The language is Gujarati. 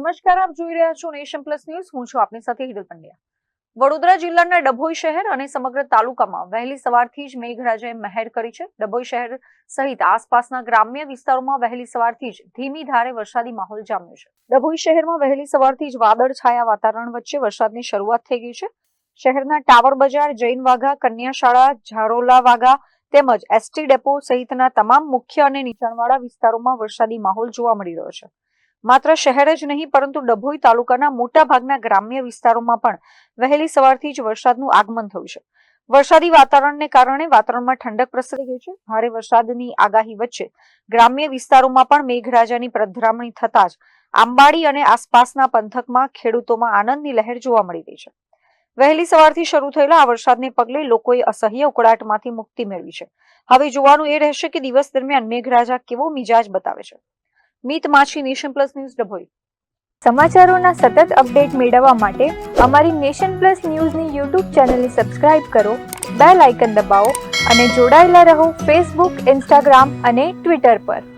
નમસ્કાર, આપ જોઈ રહ્યા છો નેશન પ્લસ ન્યૂઝ. હું છું આપની સાથે હિરલ પંડ્યા. વડોદરા જિલ્લાના ડભોઈ શહેર અને સમગ્ર તાલુકામાં વહેલી સવારથી જ મેઘરાજાએ મહેર કરી છે. ડભોઈ શહેર સહિત આસપાસના ગ્રામ્ય વિસ્તારોમાં વહેલી સવારથી જ ધીમી ધારે વરસાદી માહોલ જામ્યો છે. ડભોઈ શહેરમાં વહેલી સવારથી જ વાદળ છાયા વાતાવરણ વચ્ચે વરસાદની શરૂઆત થઈ ગઈ છે. શહેરના ટાવર બજાર, જૈન વાઘા, કન્યા શાળા, ઝારોલા વાઘા તેમજ એસટી ડેપો સહિતના તમામ મુખ્ય અને નીચાણવાળા વિસ્તારોમાં વરસાદી માહોલ જોવા મળી રહ્યો છે. માત્ર શહેર જ નહીં પરંતુ ડભોઈ તાલુકાના મોટા ભાગના ગ્રામ્ય વિસ્તારોમાં પણ વહેલી સવારથી જ વરસાદનું આગમન થયું છે. વરસાદી વાતાવરણને કારણે વાતાવરણમાં ઠંડક પ્રસરી ગઈ છે. ભારે વરસાદની આગાહી વચ્ચે ગ્રામ્ય વિસ્તારોમાં પણ મેઘરાજાની પધરામણી થતા જ આંબાડી અને આસપાસના પંથકમાં ખેડૂતોમાં આનંદની લહેર જોવા મળી રહી છે. વહેલી સવારથી શરૂ થયેલા આ વરસાદને પગલે લોકોએ અસહ્ય ઉકળાટમાંથી મુક્તિ મેળવી છે. હવે જોવાનું એ રહેશે કે દિવસ દરમિયાન મેઘરાજા કેવો મિજાજ બતાવે છે. મીત માછી, નેશન પ્લસ ન્યૂઝ, ડભોઈ. સમાચારોના સતત અપડેટ મેળવવા માટે અમારી નેશન પ્લસ ન્યૂઝની યુટ્યુબ ચેનલને સબસ્ક્રાઇબ કરો, બેલ આઇકન દબાવો અને જોડાયેલા રહો ફેસબુક, ઇન્સ્ટાગ્રામ અને ટ્વિટર પર.